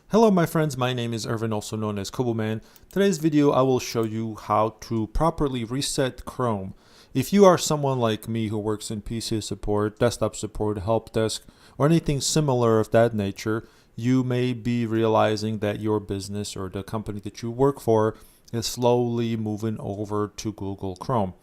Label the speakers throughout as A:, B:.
A: Hello my friends, my name is Irvin, also known as Koboman. Today's video I will show you how to properly reset Chrome. If you are someone like me who works in PC support, desktop support, help desk, or anything similar of that nature, you may be realizing that your business or the company that you work for is slowly moving over to Google Chrome.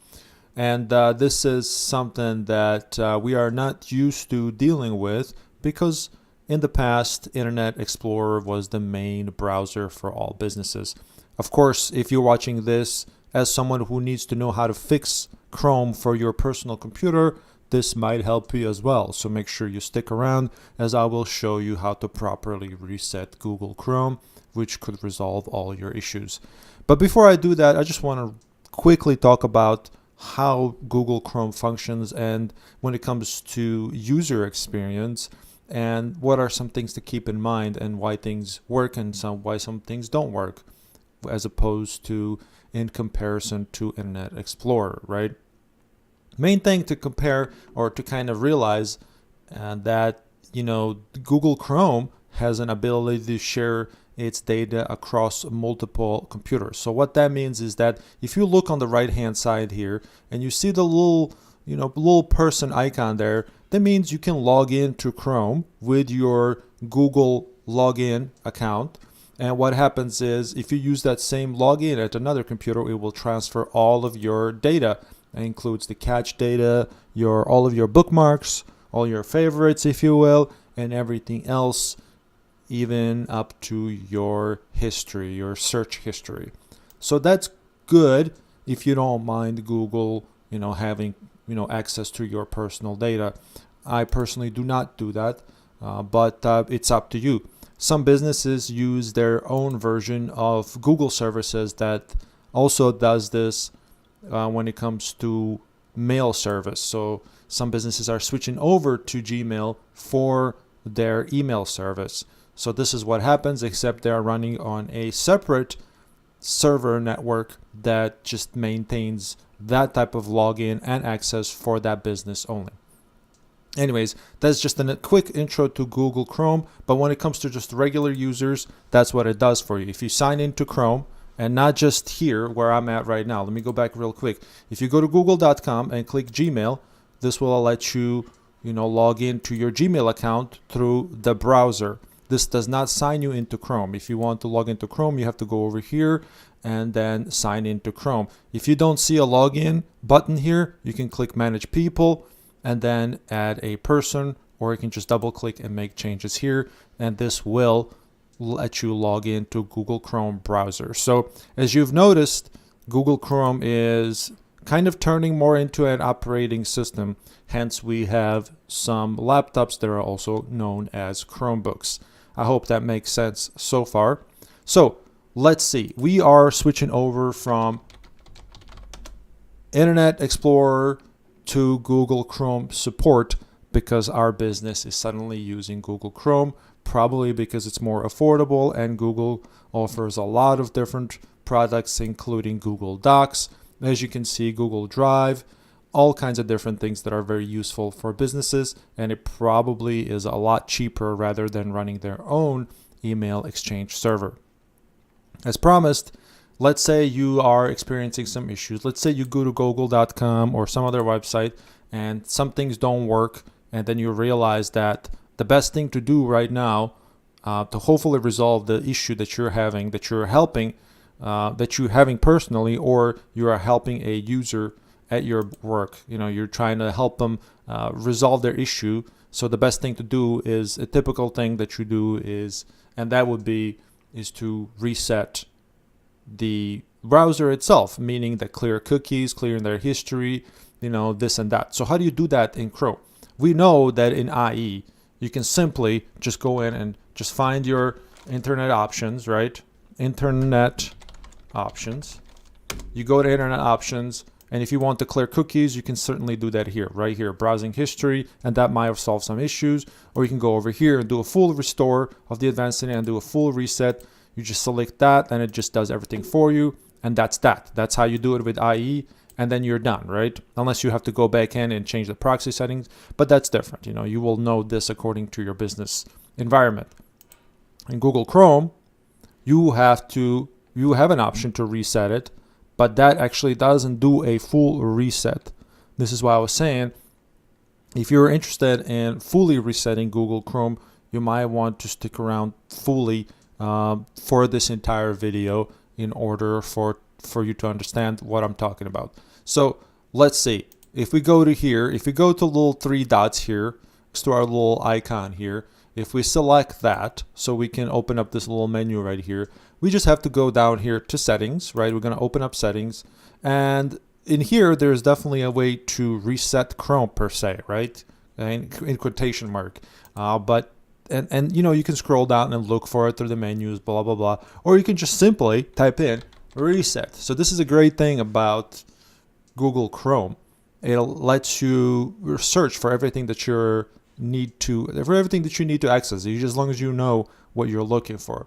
A: And this is something that we are not used to dealing with because in the past, Internet Explorer was the main browser for all businesses. Of course, if you're watching this as someone who needs to know how to fix Chrome for your personal computer, this might help you as well. So make sure you stick around as I will show you how to properly reset Google Chrome, which could resolve all your issues. But before I do that, I just want to quickly talk about how Google Chrome functions and when it comes to user experience, and what are some things to keep in mind and why things work and why some things don't work as opposed to in comparison to Internet Explorer, right? Main thing to compare or to kind of realize that Google Chrome has an ability to share its data across multiple computers. So what that means is that if you look on the right hand side here and you see the little person icon there, that means you can log in to Chrome with your Google login account. And what happens is if you use that same login at another computer, it will transfer all of your data. That includes the cache data, all of your bookmarks, all your favorites, if you will, and everything else, even up to your history, your search history. So that's good if you don't mind Google, having access to your personal data. I personally do not do that, but it's up to you. Some businesses use their own version of Google services that also does this when it comes to mail service. So some businesses are switching over to Gmail for their email service. So this is what happens, except they are running on a separate server network that just maintains that type of login and access for that business only. Anyways, that's just a quick intro to Google Chrome, but when it comes to just regular users, that's what it does for you. If you sign into Chrome, and not just here where I'm at right now, let me go back real quick. If you go to google.com and click Gmail, this will let you, log into your Gmail account through the browser. This does not sign you into Chrome. If you want to log into Chrome, you have to go over here and then sign into Chrome. If you don't see a login button here, you can click Manage People and then add a person, or you can just double click and make changes here, and this will let you log into Google Chrome browser. So as you've noticed, Google Chrome is kind of turning more into an operating system. Hence, we have some laptops that are also known as Chromebooks. I hope that makes sense so far. So let's see. We are switching over from Internet Explorer to Google Chrome support because our business is suddenly using Google Chrome, probably because it's more affordable and Google offers a lot of different products, including Google Docs, as you can see, Google Drive, all kinds of different things that are very useful for businesses, and it probably is a lot cheaper rather than running their own email exchange server. As promised, let's say you are experiencing some issues. Let's say you go to google.com or some other website and some things don't work, and then you realize that the best thing to do right now to hopefully resolve the issue that you're having, that you're having personally, or you are helping a user at your work. You're trying to help them resolve their issue. So the best thing to do is a typical thing that you do is to reset the browser itself, meaning that clear cookies, clearing their history, this and that. So how do you do that in Chrome? We know that in IE, you can simply just go in and just find your internet options, right? Internet options. You go to internet options, and if you want to clear cookies, you can certainly do that here, right here, browsing history, and that might have solved some issues. Or you can go over here and do a full restore of the advanced internet and do a full reset. You just select that and it just does everything for you, and that's that. That's how you do it with IE, and then you're done, right? Unless you have to go back in and change the proxy settings, but that's different. You will know this according to your business environment. In Google Chrome, you have an option to reset it, but that actually doesn't do a full reset. This is why I was saying, if you're interested in fully resetting Google Chrome, you might want to stick around fully for this entire video in order for you to understand what I'm talking about. So let's see, if we go to here, if we go to little three dots here next to our little icon here, if we select that, so we can open up this little menu right here, we just have to go down here to settings, right? We're going to open up settings, and in here there's definitely a way to reset Chrome per se, right? In quotation mark, but you know, you can scroll down and look for it through the menus, blah blah blah, or you can just simply type in reset. So this is a great thing about Google Chrome. It lets you search for everything that you need to access, as long as you know what you're looking for.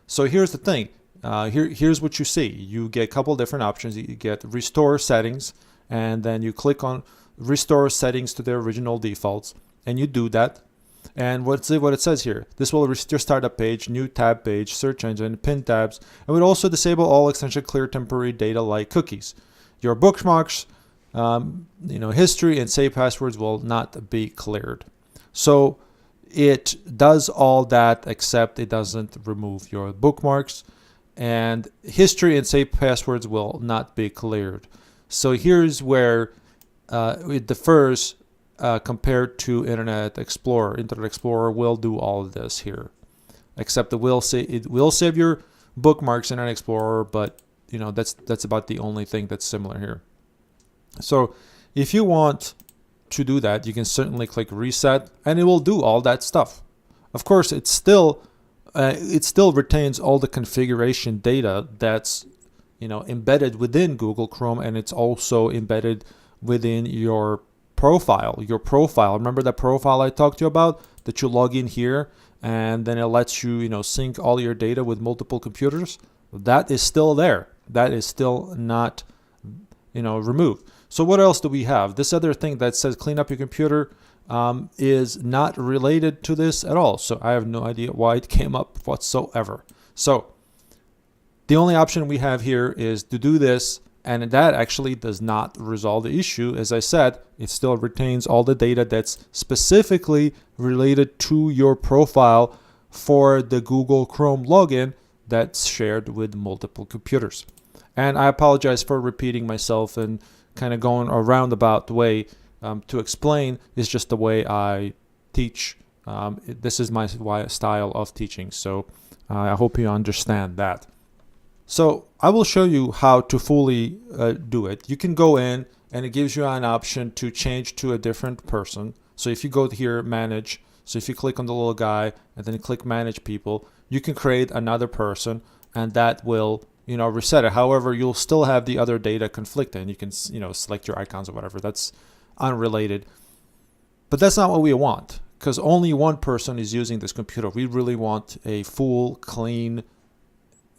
A: So here's the thing. Here's what you see. You get a couple different options. You get restore settings, and then you click on restore settings to their original defaults, and you do that. And what it says here, this will restore startup page, new tab page, search engine, pin tabs. It would also disable all extension clear temporary data like cookies. Your bookmarks, history, and save passwords will not be cleared. So it does all that, except it doesn't remove your bookmarks, and history and save passwords will not be cleared. So here's where it differs compared to Internet Explorer. Internet Explorer will do all of this here, except it will save your bookmarks in Internet Explorer, but that's about the only thing that's similar here. So if you want to do that, you can certainly click reset, and it will do all that stuff. Of course, it still retains all the configuration data that's embedded within Google Chrome, and it's also embedded within your profile. Remember that profile I talked to you about, that you log in here and then it lets you sync all your data with multiple computers? That is still there. That is still not removed. So what else do we have? This other thing that says clean up your computer is not related to this at all. So I have no idea why it came up whatsoever. So the only option we have here is to do this, and that actually does not resolve the issue. As I said, it still retains all the data that's specifically related to your profile for the Google Chrome login that's shared with multiple computers. And I apologize for repeating myself and kind of going a roundabout way to explain. Is just the way I teach. This is my style of teaching. So I hope you understand that. So I will show you how to fully do it. You can go in and it gives you an option to change to a different person. So if you go here, manage. So if you click on the little guy and then click manage people, you can create another person, and that will reset it. However, you'll still have the other data conflicting. You can select your icons or whatever. That's unrelated. But that's not what we want, because only one person is using this computer. We really want a full, clean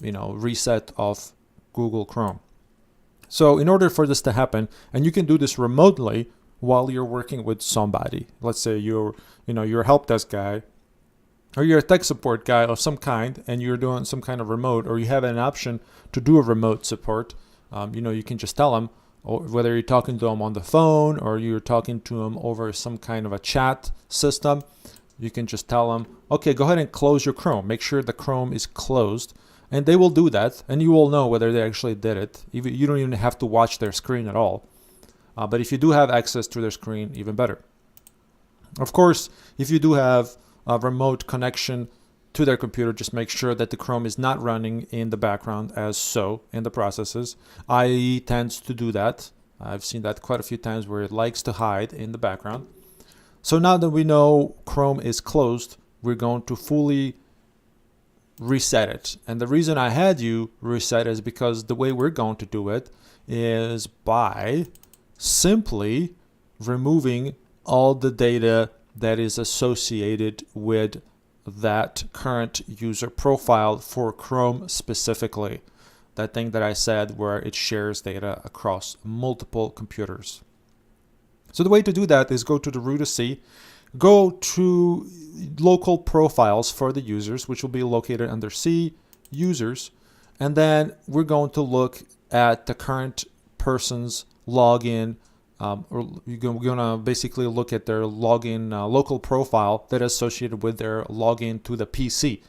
A: reset of Google Chrome. So in order for this to happen, and you can do this remotely while you're working with somebody. Let's say you're a help desk guy, or you're a tech support guy of some kind, and you're doing some kind of remote, or you have an option to do a remote support. You can just tell them, or whether you're talking to them on the phone or you're talking to them over some kind of a chat system, you can just tell them, okay, go ahead and close your Chrome. Make sure the Chrome is closed. And they will do that, and you will know whether they actually did it. You don't even have to watch their screen at all. But if you do have access to their screen, even better. Of course, if you do have a remote connection to their computer, just make sure that the Chrome is not running in the background as so in the processes. IE tends to do that. I've seen that quite a few times where it likes to hide in the background. So now that we know Chrome is closed, we're going to fully reset it. And the reason I had you reset is because the way we're going to do it is by simply removing all the data that is associated with that current user profile for Chrome specifically. That thing that I said where it shares data across multiple computers. So the way to do that is go to the root of C, go to local profiles for the users, which will be located under C, users, and then we're going to look at the current person's login, or we're going to basically look at their login local profile that is associated with their login to the PC.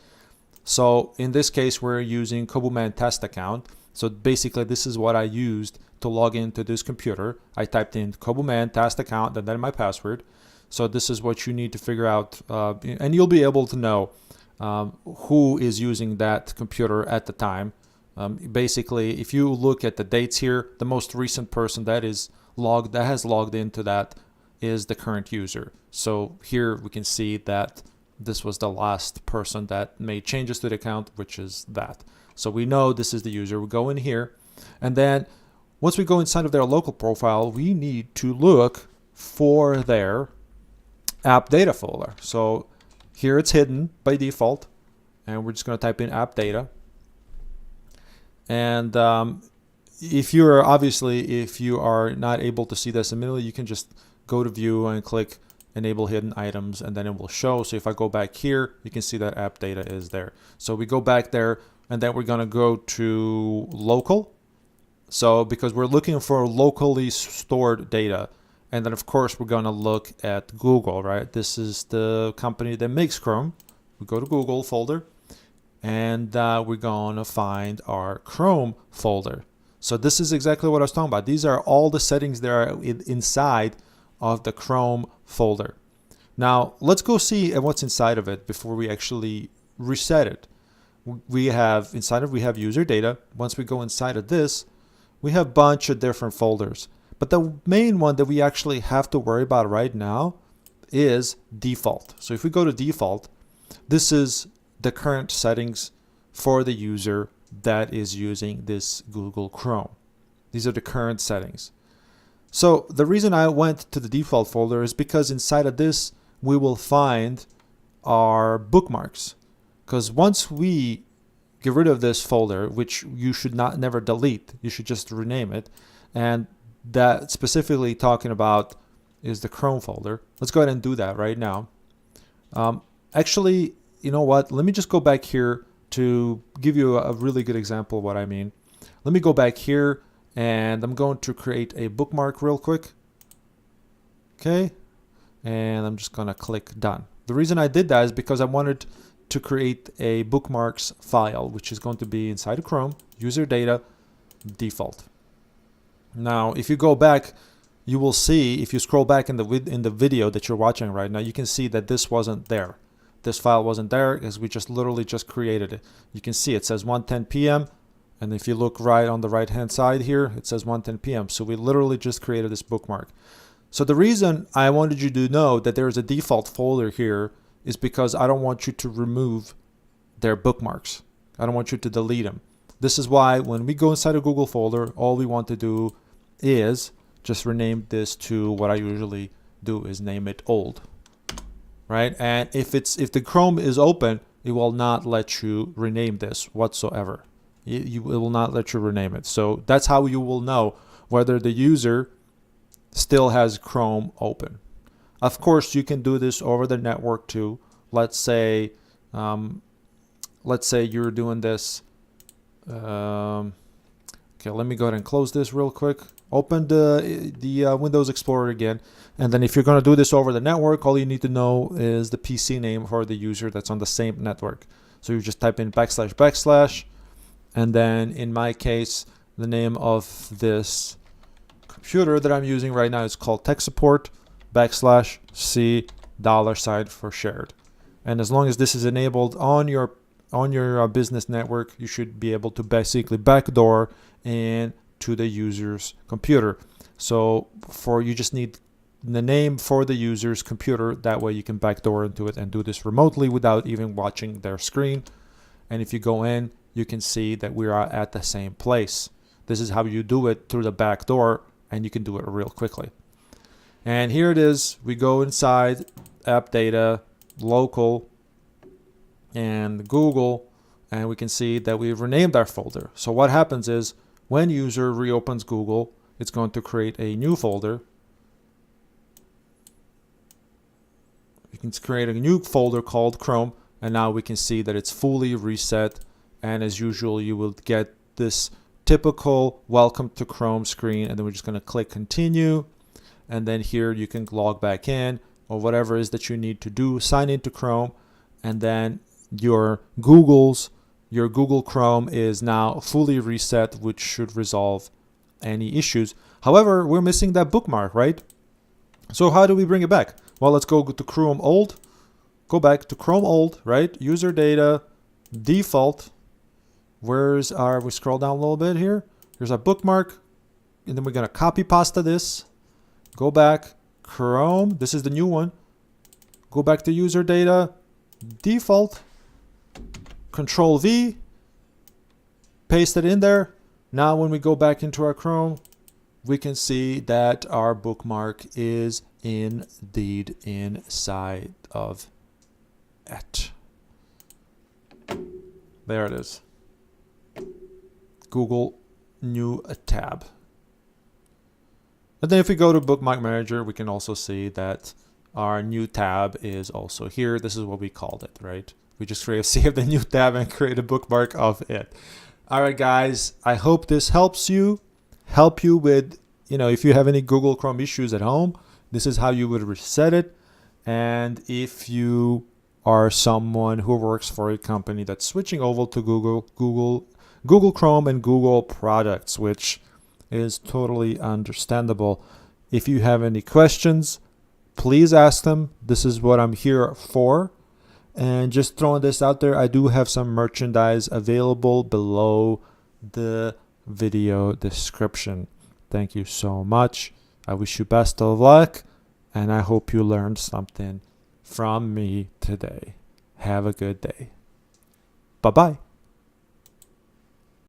A: So in this case, we're using Kobuman test account. So basically, this is what I used to log into this computer. I typed in Kobuman test account and then my password. So this is what you need to figure out, and you'll be able to know who is using that computer at the time. Basically, if you look at the dates here, the most recent person that has logged into that is the current user. So here we can see that this was the last person that made changes to the account, which is that. So we know this is the user. We go in here, and then once we go inside of their local profile, we need to look for their app data folder. So here it's hidden by default, and we're just going to type in app data. And if you are not able to see this immediately, you can just go to view and click enable hidden items, and then it will show. So if I go back here, you can see that app data is there. So we go back there, and then we're going to go to local. So because we're looking for locally stored data, and then of course we're going to look at Google, right? This is the company that makes Chrome. We go to Google folder, and we're going to find our Chrome folder. So this is exactly what I was talking about. These are all the settings that are inside of the Chrome folder. Now let's go see what's inside of it before we actually reset it. We have user data. Once we go inside of this, we have a bunch of different folders. But the main one that we actually have to worry about right now is default. So if we go to default, this is the current settings for the user that is using this Google Chrome. These are the current settings. So the reason I went to the default folder is because inside of this, we will find our bookmarks. Because once we get rid of this folder, which you should never delete, you should just rename it. And that specifically talking about is the Chrome folder. Let's go ahead and do that right now. Actually, you know what? Let me just go back here to give you a really good example of what I mean. Let me go back here, and I'm going to create a bookmark real quick. Okay. And I'm just going to click done. The reason I did that is because I wanted to create a bookmarks file, which is going to be inside of Chrome, user data, default. Now, if you go back, you will see, if you scroll back in the video that you're watching right now, you can see that this wasn't there. This file wasn't there because we literally just created it. You can see it says 1:10 p.m. And if you look right on the right hand side here, it says 1:10 p.m. So we literally just created this bookmark. So the reason I wanted you to know that there is a default folder here is because I don't want you to remove their bookmarks. I don't want you to delete them. This is why when we go inside a Google folder, all we want to do is just rename this to what I usually do is name it old, right? And if the Chrome is open, it will not let you rename this whatsoever. It will not let you rename it. So that's how you will know whether the user still has Chrome open. Of course, you can do this over the network too. Let's say you're doing this. Okay, let me go ahead and close this real quick. Open the Windows Explorer again, and then if you're going to do this over the network, all you need to know is the PC name for the user that's on the same network. So you just type in // and then in my case, the name of this computer that I'm using right now is called tech support /C $ for shared. And as long as this is enabled on your business network, you should be able to basically backdoor into the user's computer. So you just need the name for the user's computer. That way you can backdoor into it and do this remotely without even watching their screen. And if you go in, you can see that we are at the same place. This is how you do it through the back door, and you can do it real quickly. And here it is. We go inside app data, local, and Google, and we can see that we've renamed our folder. So what happens is when user reopens Google, it's going to create a new folder. You can create a new folder called Chrome, and now we can see that it's fully reset. And as usual, you will get this typical welcome to Chrome screen, and then we're just going to click continue. And then here you can log back in or whatever it is that you need to do, sign into Chrome, and then your Google Chrome is now fully reset, which should resolve any issues. However, we're missing that bookmark, right? So how do we bring it back? Well, let's go to Chrome old, go back to Chrome old, right? User data, default. We scroll down a little bit here. Here's our bookmark. And then we're going to copy pasta this. Go back, Chrome. This is the new one. Go back to user data, default. Control V. Paste it in there. Now when we go back into our Chrome, we can see that our bookmark is indeed inside of it. There it is. Google new tab. And then if we go to Bookmark Manager, we can also see that our new tab is also here. This is what we called it, right? We just saved a new tab and create a bookmark of it. All right, guys, I hope this help you with, if you have any Google Chrome issues at home, this is how you would reset it. And if you are someone who works for a company that's switching over to Google Chrome and Google products, which is totally understandable. If you have any questions, please ask them. This is what I'm here for. And just throwing this out there, I do have some merchandise available below the video description. Thank you so much. I wish you best of luck, and I hope you learned something from me today. Have a good day. Bye-bye.